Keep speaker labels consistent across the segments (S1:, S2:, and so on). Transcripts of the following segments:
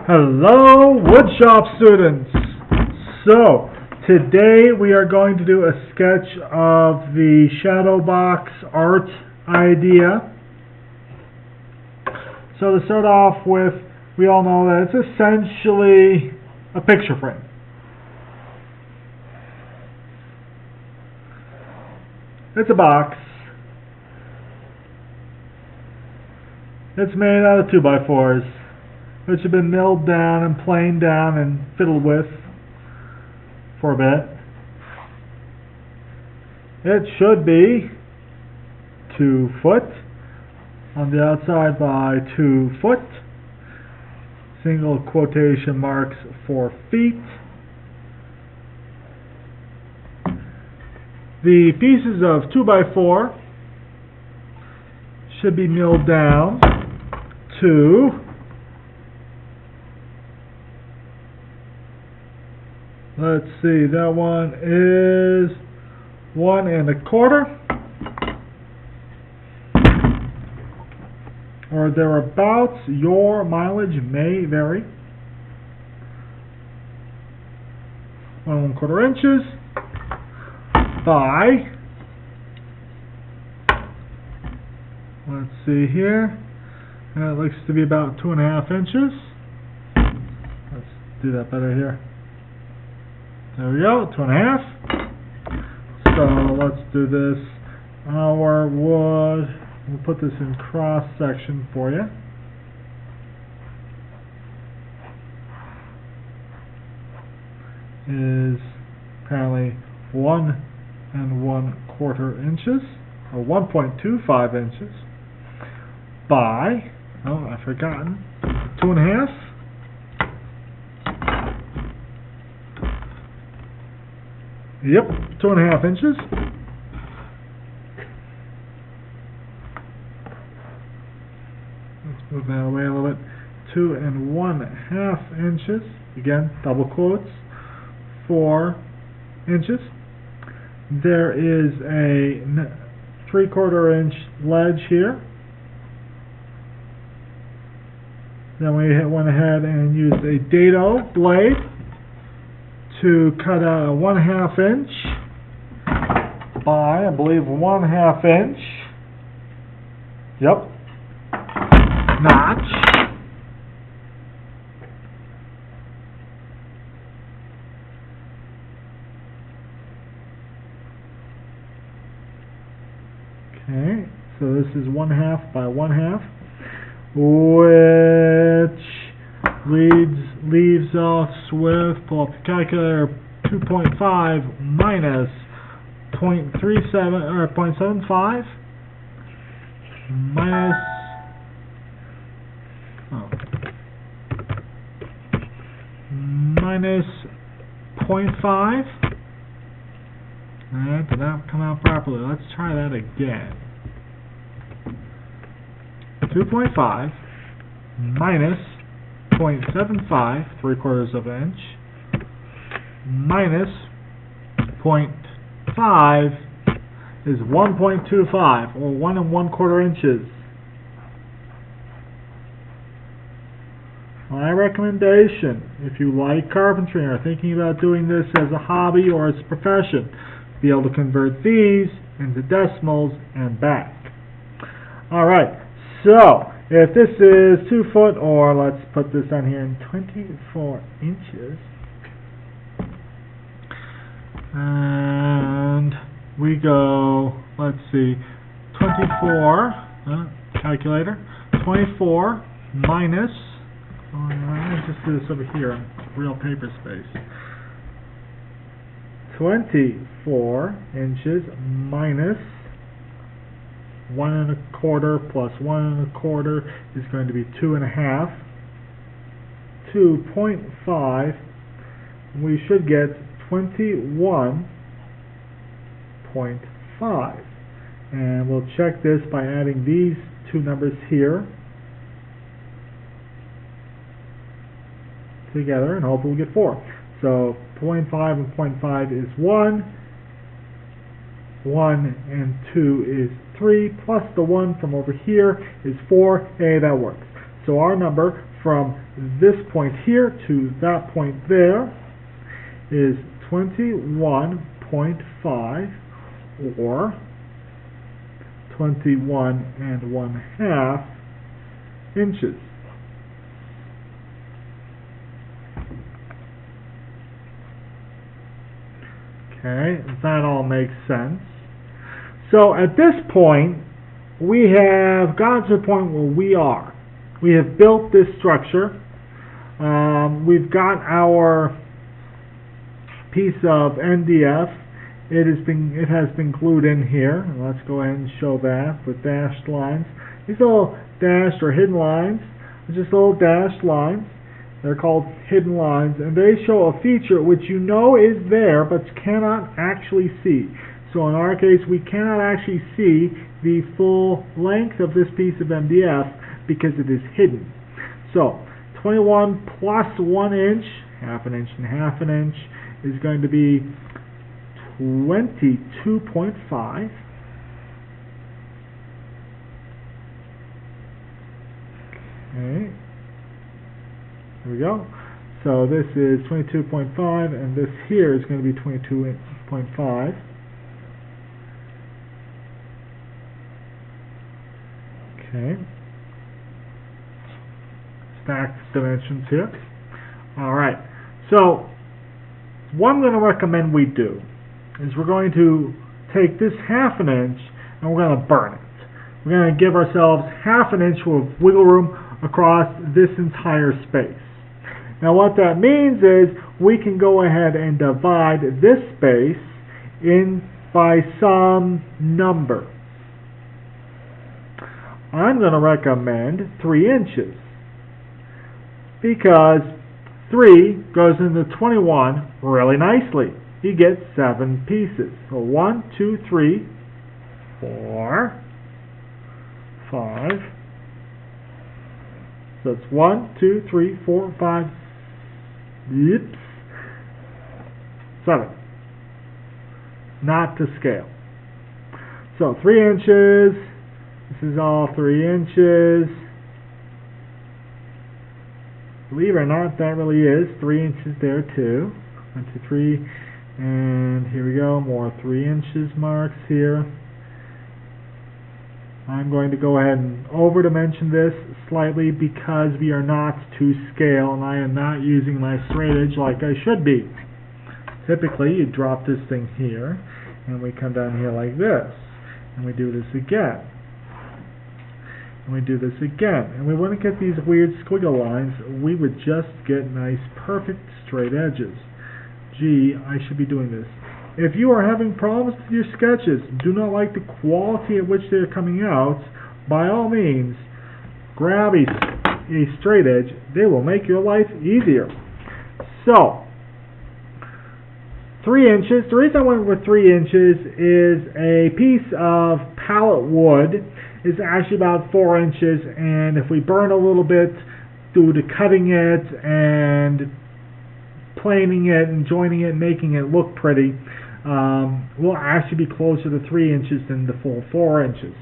S1: Hello, woodshop students! So, today we are going to do a sketch of the shadow box art idea. So to start off with, we all know that it's essentially a picture frame. It's a box. It's made out of 2x4s. Which have been milled down and planed down and fiddled with for a bit. It should be 2 foot on the outside by 2 foot. Single quotation marks 4 feet. The pieces of 2x4 should be milled down to let's see, that one is 1 1/4 or thereabouts. Your mileage may vary. 1 1/4 inches by, let's see here, it looks to be about 2.5 inches. Let's do that better here. There we go, 2.5. So let's do this. Our wood, we'll put this in cross section for you. Is apparently 1 1/4 inches, or 1.25 inches, by, oh, I've forgotten, 2.5. Yep, 2.5 inches. Let's move that away a little bit. 2 1/2 inches. Again, double quotes. 4 inches. There is a 3/4 inch ledge here. Then we went ahead and used a dado blade to cut out a 1/2 inch by, I believe, 1/2 inch. Yep. Notch. Okay, so this is 1/2 by 1/2, which leaves us with, pull up the calculator, 2.5 minus 0.37 or 0.75 minus minus 0.5. That did not come out properly. Let's try that again. 2.5 minus 0.75, 3/4 of an inch, minus 0.5 is 1.25, or 1 1/4 inches. My recommendation, if you like carpentry and are thinking about doing this as a hobby or as a profession, be able to convert these into decimals and back. Alright, so if this is 2 foot, or let's put this on here in 24 inches, and we go, let's see, 24, calculator, 24 minus, let's just do this over here on real paper space, 24 inches minus 1 1/4 plus 1 1/4 is going to be 2.5. 2.5. We should get 21.5. And we'll check this by adding these two numbers here together, and hopefully we'll get 4. So 0.5 and 0.5 is 1. 1 and 2 is 3, plus the 1 from over here is 4. Hey, that works. So our number from this point here to that point there is 21.5, or 21½ inches. Okay, that all makes sense. So at this point, we have gotten to the point where we are. We have built this structure. We've got our piece of MDF. It has been glued in here. And let's go ahead and show that with dashed lines. These little dashed or hidden lines are just little dashed lines. They're called hidden lines, and they show a feature which you know is there but cannot actually see. So in our case, we cannot actually see the full length of this piece of MDF because it is hidden. So 21 plus 1 inch, ½ inch and ½ inch, is going to be 22.5. Okay. There we go. So this is 22.5, and this here is going to be 22.5. Okay. Stacked dimensions here. Alright. So, what I'm going to recommend we do is we're going to take this ½ inch and we're going to burn it. We're going to give ourselves ½ inch of wiggle room across this entire space. Now what that means is we can go ahead and divide this space in by some number. I'm going to recommend 3 inches because 3 goes into 21 really nicely. You get 7 pieces. So 1, 2, 3, 4, 5. So it's 1, 2, 3, 4, 5, 7. Not to scale. So 3 inches. This is all 3 inches. Believe it or not, that really is 3 inches there too. 1, 2, 3, and here we go. More 3 inches marks here. I'm going to go ahead and over dimension this slightly because we are not to scale and I am not using my straight edge like I should be. Typically you drop this thing here and we come down here like this and we do this again and we do this again, and we wouldn't get these weird squiggle lines. We would just get nice perfect straight edges. Gee, I should be doing this. If you are having problems with your sketches, do not like the quality at which they are coming out, by all means, grab a straight edge. They will make your life easier. So, 3 inches. The reason I went with 3 inches is a piece of pallet wood is actually about 4 inches, and if we burn a little bit due to cutting it and planing it and joining it and making it look pretty, will actually be closer to 3 inches than the full 4 inches.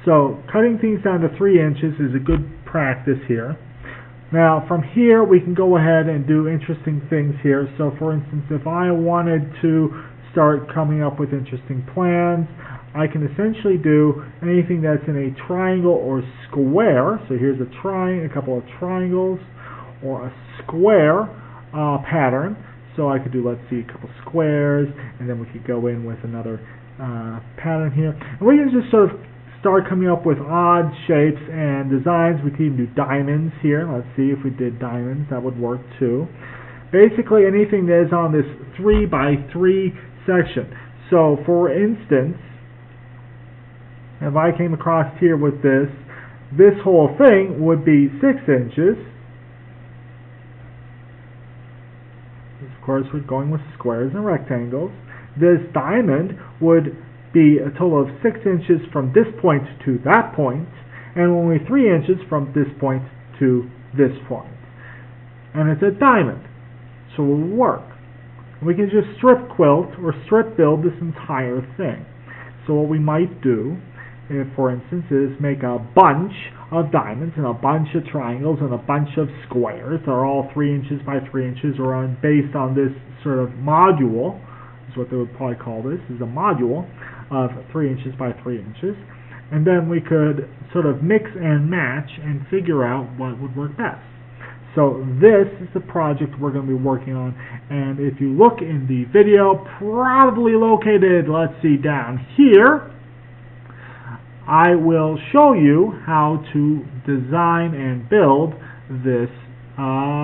S1: So cutting things down to 3 inches is a good practice here. Now from here we can go ahead and do interesting things here. So for instance, if I wanted to start coming up with interesting plans, I can essentially do anything that's in a triangle or square. So here's a couple of triangles, or a square pattern. So I could do, let's see, a couple squares, and then we could go in with another pattern here. And we can just sort of start coming up with odd shapes and designs. We could even do diamonds here. Let's see if we did diamonds. That would work too. Basically anything that is on this 3 by 3 section. So for instance, if I came across here with this whole thing would be 6 inches. Of course, we're going with squares and rectangles. This diamond would be a total of 6 inches from this point to that point, and only 3 inches from this point to this point. And it's a diamond, so it will work. We can just strip quilt or strip build this entire thing. So what we might do if, for instance, is make a bunch of diamonds and a bunch of triangles and a bunch of squares. They're all 3 inches by 3 inches, or based on this sort of module, is what they would probably call this, is a module of 3 inches by 3 inches. And then we could sort of mix and match and figure out what would work best. So this is the project we're going to be working on, and if you look in the video, probably located, let's see, down here, I will show you how to design and build this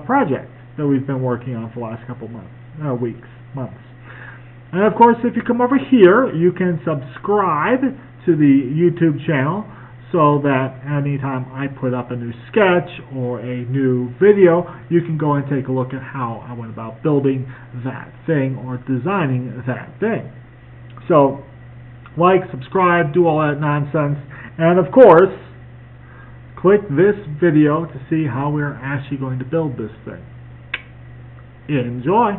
S1: project that we've been working on for the last couple months, months. And of course, if you come over here, you can subscribe to the YouTube channel, so that anytime I put up a new sketch or a new video, you can go and take a look at how I went about building that thing or designing that thing. So, like, subscribe, do all that nonsense, and of course, click this video to see how we're actually going to build this thing. Enjoy!